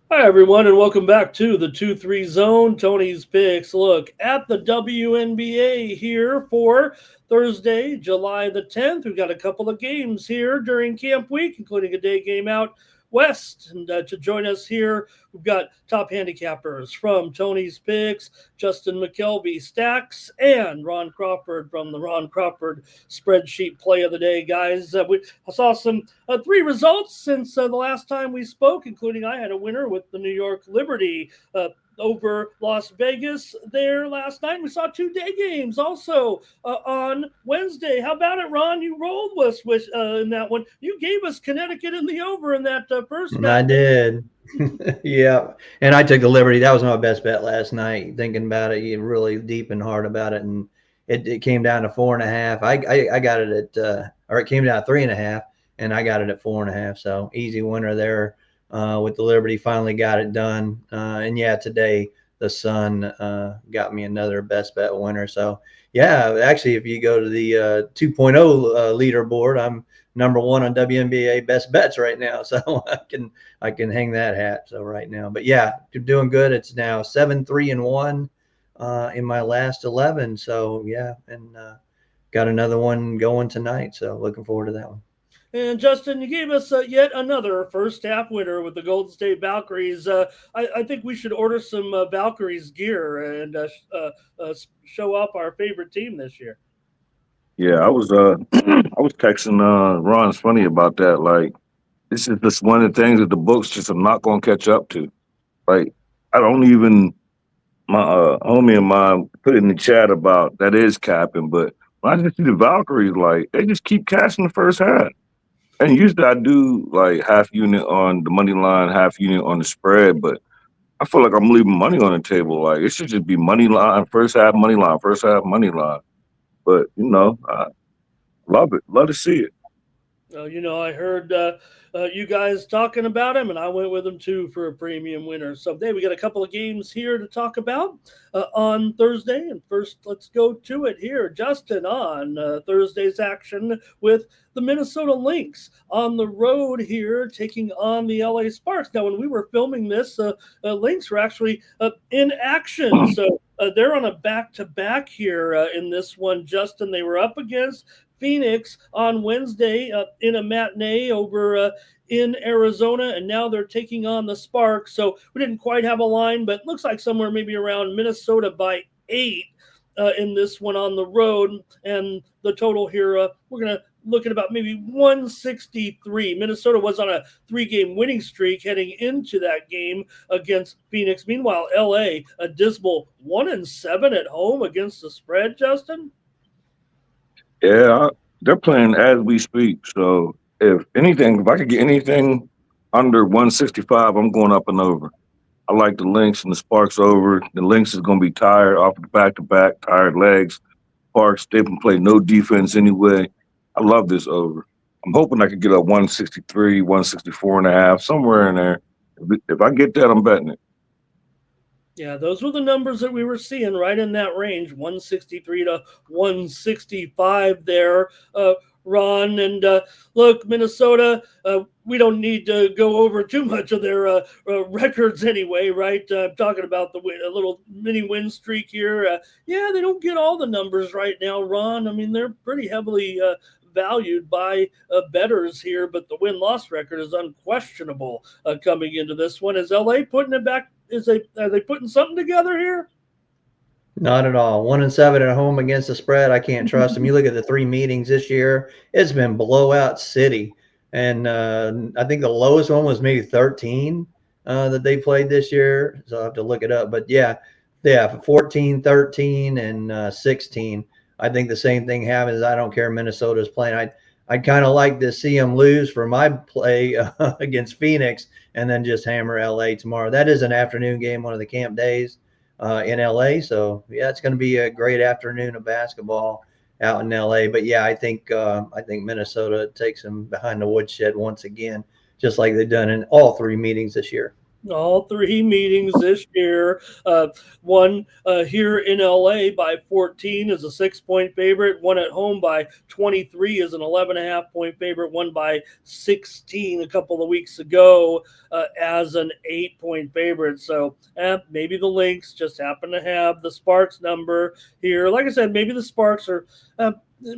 Hi, everyone, and welcome back to the 2-3 Zone. Tony's Picks. Look at the WNBA here for Thursday, July the 10th. We've got a couple of games here during camp week, including a day game out west. And to join us here, we've got top handicappers from Tony's Picks, Justin Mcelvy, Stacks, and Ron Crawford from the Ron Crawford Spreadsheet Play of the Day. Guys, we saw some three results since the last time we spoke, including I had a winner with the New York Liberty over Las Vegas there last night. We saw two day games also on Wednesday. How about it, Ron? You rolled with in that one. You gave us Connecticut in the over in that first I bet. did. Yeah. And I took the liberty. That was my best bet last night. Thinking about it, you really deep and hard about it. And it came down to 4.5. I got it at, or it came down to 3.5, and I got it at 4.5. So easy winner there with the liberty. Finally got it done. And yeah, today the Sun got me another best bet winner. So yeah, actually, if you go to the 2.0 leaderboard, I'm number one on WNBA best bets right now. So I can hang that hat. So right now, but yeah, you're doing good. It's now 7-3-1 in my last 11. So yeah, and got another one going tonight. So looking forward to that one. And Justin, you gave us yet another first half winner with the Golden State Valkyries. I think we should order some Valkyries gear and show up our favorite team this year. Yeah, I was I was texting Ron. It's funny about that. Like, this is just one of the things that the books just are not going to catch up to. Like, I don't even my homie and mine put in the chat about that is capping, but when I just see the Valkyries, like they just keep cashing the first half. And usually I do like half unit on the money line, half unit on the spread, but I feel like I'm leaving money on the table. Like it should just be money line, first half money line, first half money line. But I love it, love to see it. I heard you guys talking about him, and I went with him too for a premium winner. So, hey, we got a couple of games here to talk about on Thursday. And first, let's go to it here. Justin on Thursday's action with the Minnesota Lynx on the road here, taking on the LA Sparks. Now, when we were filming this, Lynx were actually in action. So, they're on a back to back here in this one, Justin. They were up against Phoenix on Wednesday in a matinee over in Arizona, and now they're taking on the Sparks. So we didn't quite have a line, but looks like somewhere maybe around Minnesota by 8 in this one on the road. And the total here, we're going to look at about maybe 163. Minnesota was on a 3-game winning streak heading into that game against Phoenix. Meanwhile, LA, a dismal 1-7 at home against the spread, Justin. Yeah, they're playing as we speak. So if anything, if I could get anything under 165, I'm going up and over. I like the Lynx and the Sparks over. The Lynx is going to be tired off the back to back, tired legs. Sparks, they can play no defense anyway. I love this over. I'm hoping I could get a 163, 164 and a half, somewhere in there. If I get that, I'm betting it. Yeah, those were the numbers that we were seeing right in that range, 163 to 165 there, Ron. And look, Minnesota, we don't need to go over too much of their records anyway, right? I'm talking about a little mini win streak here. Yeah, they don't get all the numbers right now, Ron. I mean, they're pretty heavily valued by bettors here, but the win loss record is unquestionable coming into this one. Is LA putting it back? Are they putting something together here? Not at all. 1-7 at home against the spread. I can't trust them. You look at the three meetings this year; it's been blowout city, and I think the lowest one was maybe 13 that they played this year. So I have to look it up. But yeah, 14, 13, and 16. I think the same thing happens. I don't care. Minnesota's playing. I kind of like to see them lose for my play against Phoenix, and then just hammer LA tomorrow. That is an afternoon game, one of the camp days in LA. So yeah, it's going to be a great afternoon of basketball out in LA. But yeah, I think Minnesota takes them behind the woodshed once again, just like they've done in all three meetings this year. All three meetings this year. One here in LA by 14 is a 6-point favorite. One at home by 23 is an 11.5-point favorite. One by 16 a couple of weeks ago as an 8-point favorite. So maybe the Lynx just happen to have the Sparks number here. Like I said, maybe the Sparks are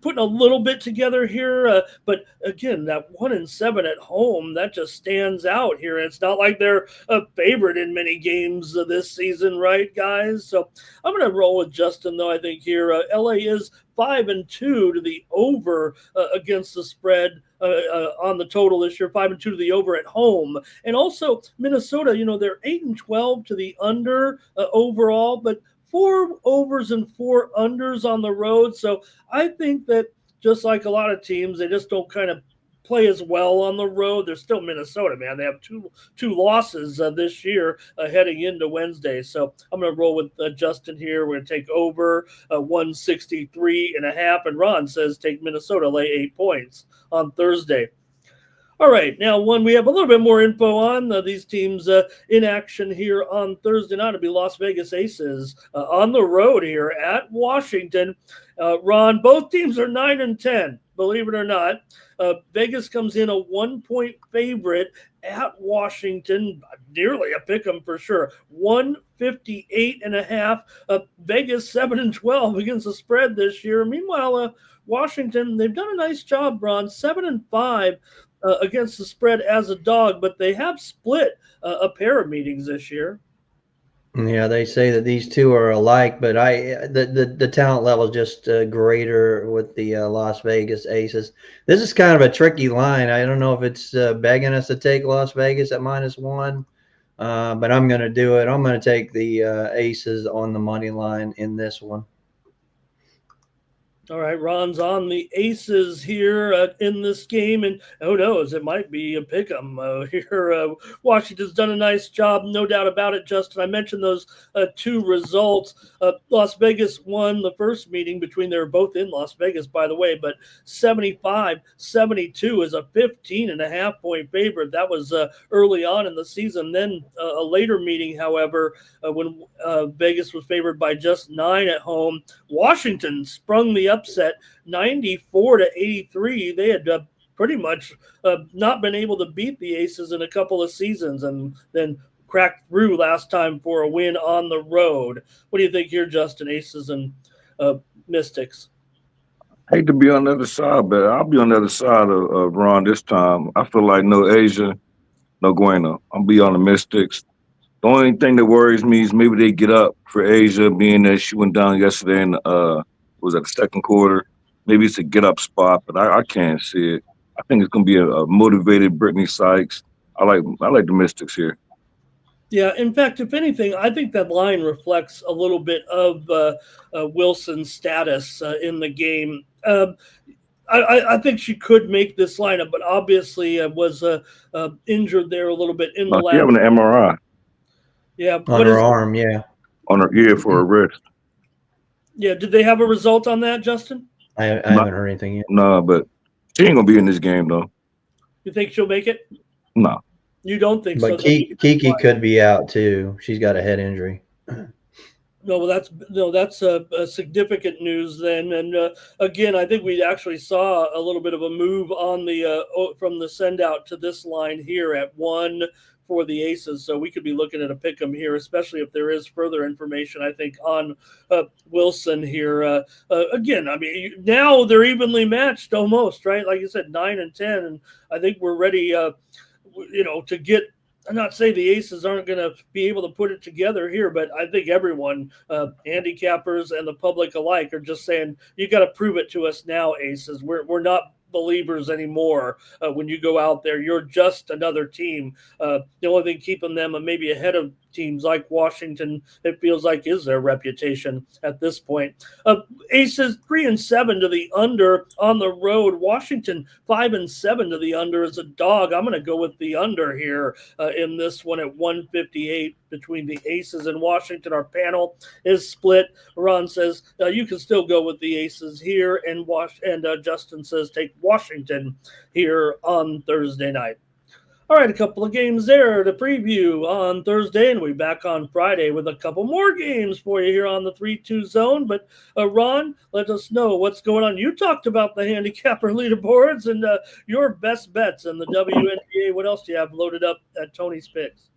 putting a little bit together here, but again, that 1-7 at home, that just stands out here. It's not like they're a favorite in many games this season, right, guys? So I'm going to roll with Justin, though. I think here LA is 5-2 to the over against the spread on the total this year. 5-2 to the over at home, and also Minnesota. They're 8-12 to the under overall, but 4 overs and 4 unders on the road. So I think that just like a lot of teams, they just don't kind of play as well on the road. They're still Minnesota, man. They have two losses this year heading into Wednesday. So I'm going to roll with Justin here. We're going to take over 163.5. And Ron says take Minnesota, lay 8 points on Thursday. All right, now one we have a little bit more info on these teams in action here on Thursday night. It'll be Las Vegas Aces on the road here at Washington. Ron, both teams are 9-10, believe it or not. Vegas comes in a 1-point favorite at Washington, nearly a pick 'em for sure. 158.5. Vegas 7-12 against the spread this year. Meanwhile, Washington, they've done a nice job, Ron. 7-5. Against the spread as a dog, but they have split a pair of meetings this year. Yeah, they say that these two are alike, but the talent level is just greater with the Las Vegas Aces. This is kind of a tricky line. I don't know if it's begging us to take Las Vegas at -1, but I'm going to do it. I'm going to take the Aces on the money line in this one. All right, Ron's on the Aces here in this game, and who knows, it might be a pick 'em here. Washington's done a nice job, no doubt about it, Justin. I mentioned those 2 results. Las Vegas won the first meeting between, they were both in Las Vegas, by the way, but 75-72 is a 15.5-point favorite. That was early on in the season. Then a later meeting, however, when Vegas was favored by just 9 at home, Washington sprung the upset 94-83. They had pretty much not been able to beat the Aces in a couple of seasons, and then cracked through last time for a win on the road. What do you think here, Justin? Aces and Mystics. I hate to be on the other side, but I'll be on the other side of Ron this time. I feel like no Asia, no Gueno. I'll be on the Mystics. The only thing that worries me is maybe they get up for Asia, being that she went down yesterday in was that the second quarter. Maybe it's a get up spot, but I can't see it. I think it's gonna be a motivated Brittany Sykes. I like the Mystics here. Yeah, in fact, if anything, I think that line reflects a little bit of Wilson's status in the game. I think she could make this lineup, but obviously was injured there a little bit in the No, she last. having an MRI. Yeah, on her arm, yeah. On her ear for her wrist. Yeah, did they have a result on that, Justin? I haven't heard anything yet. No, but she ain't gonna be in this game though. You think she'll make it? No. You don't think But so? Kiki could be out too. She's got a head injury. No, well, that's a significant news then. And again, I think we actually saw a little bit of a move on the from the send out to this line here at 1 for the Aces. So we could be looking at a pick 'em here, especially if there is further information, I think, on Wilson here. Again, I mean, now they're evenly matched almost, right? Like you said, 9-10, and I think we're ready, to get. I'm not saying the Aces aren't going to be able to put it together here, but I think everyone, handicappers and the public alike, are just saying, you got to prove it to us now, Aces. We're not believers anymore. When you go out there, you're just another team. The only thing keeping them maybe ahead of teams like Washington, it feels like, is their reputation at this point. Aces 3-7 to the under on the road. Washington 5-7 to the under as a dog. I'm going to go with the under here in this one at 158 between the Aces and Washington. Our panel is split. Ron says you can still go with the Aces here, and Justin says take Washington here on Thursday night. All right, a couple of games there to preview on Thursday, and we'll be back on Friday with a couple more games for you here on the 3-2 zone. But Ron, let us know what's going on. You talked about the handicapper leaderboards and your best bets in the WNBA. What else do you have loaded up at Tony's Picks?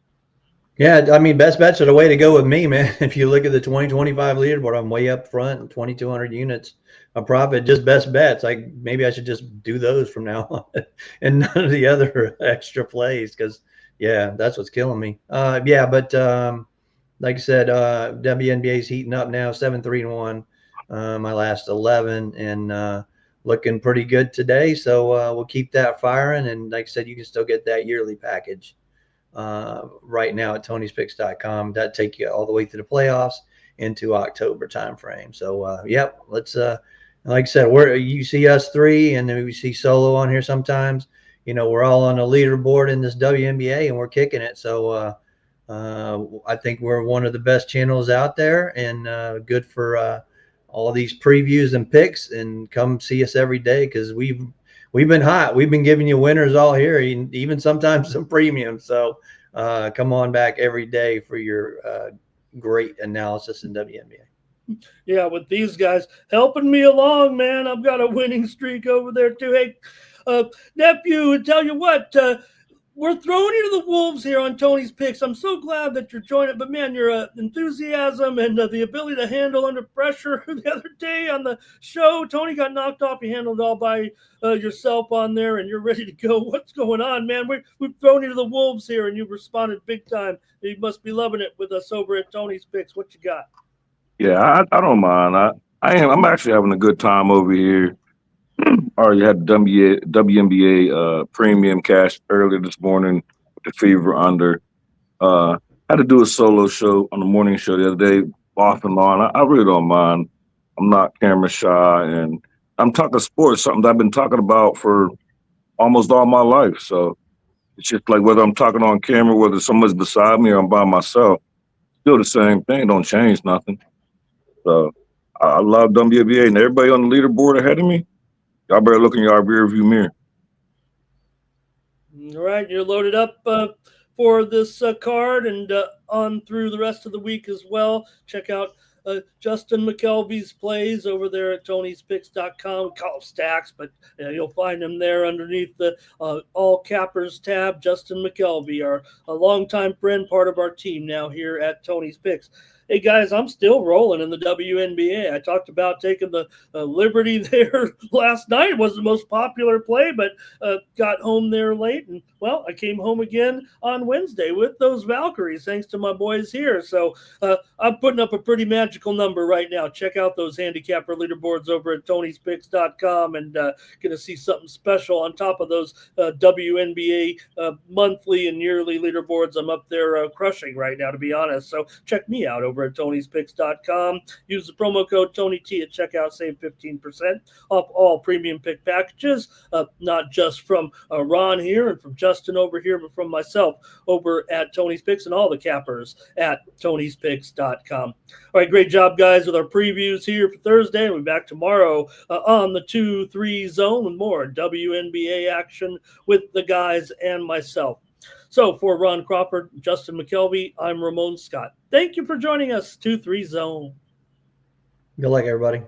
Yeah, I mean, best bets are the way to go with me, man. If you look at the 2025 leaderboard, I'm way up front, 2,200 units of profit, just best bets. Maybe I should just do those from now on and none of the other extra plays because, yeah, that's what's killing me. Yeah, but like I said, WNBA is heating up now, 7-3-1, my last 11, and looking pretty good today. So we'll keep that firing. And like I said, you can still get that yearly package right now at tonyspicks.com. That take you all the way through the playoffs into October timeframe. So yep, let's like I said, you see us three, and then we see Solo on here sometimes. We're all on the leaderboard in this WNBA, and we're kicking it. So I think we're one of the best channels out there, and good for all these previews and picks. And come see us every day because we've been hot. We've been giving you winners all here, even sometimes some premiums. So come on back every day for your great analysis in WNBA. Yeah, with these guys helping me along, man. I've got a winning streak over there too. Hey, nephew, tell you what, we're throwing you to the wolves here on Tony's Picks. I'm so glad that you're joining. But, man, your enthusiasm and the ability to handle under pressure the other day on the show, Tony got knocked off. You handled it all by yourself on there, and you're ready to go. What's going on, man? We've thrown you to the wolves here, and you've responded big time. You must be loving it with us over at Tony's Picks. What you got? Yeah, I don't mind. I'm actually having a good time over here. Already had WNBA premium cash earlier this morning with the fever under. Had to do a solo show on the morning show the other day, off and on. I really don't mind. I'm not camera shy, and I'm talking sports, something that I've been talking about for almost all my life. So it's just like whether I'm talking on camera, whether someone's beside me or I'm by myself, still the same thing. Don't change nothing. So I love WNBA, and everybody on the leaderboard ahead of me, y'all better look in your rear view mirror. All right, you're loaded up for this card and on through the rest of the week as well. Check out Justin Mcelvy's plays over there at tonyspicks.com. We call them stacks, but you'll find them there underneath the All Cappers tab. Justin Mcelvy, a longtime friend, part of our team now here at Tony's Picks. Hey, guys, I'm still rolling in the WNBA. I talked about taking the Liberty there last night. It wasn't the most popular play, but got home there late. And, well, I came home again on Wednesday with those Valkyries, thanks to my boys here. So I'm putting up a pretty magical number right now. Check out those handicapper leaderboards over at tonyspicks.com and going to see something special on top of those WNBA monthly and yearly leaderboards. I'm up there crushing right now, to be honest. So check me out over at tonyspicks.com. Use the promo code TonyT at checkout, save 15% off all premium pick packages, not just from Ron here and from Justin over here, but from myself over at Tony's Picks and all the cappers at tonyspicks.com. All right, great job, guys, with our previews here for Thursday. We'll be back tomorrow on the 2-3 zone with more WNBA action with the guys and myself. So for Ron Crawford, Justin Mcelvy, I'm Ramon Scott. Thank you for joining us, 2-3 Zone. Good luck, everybody.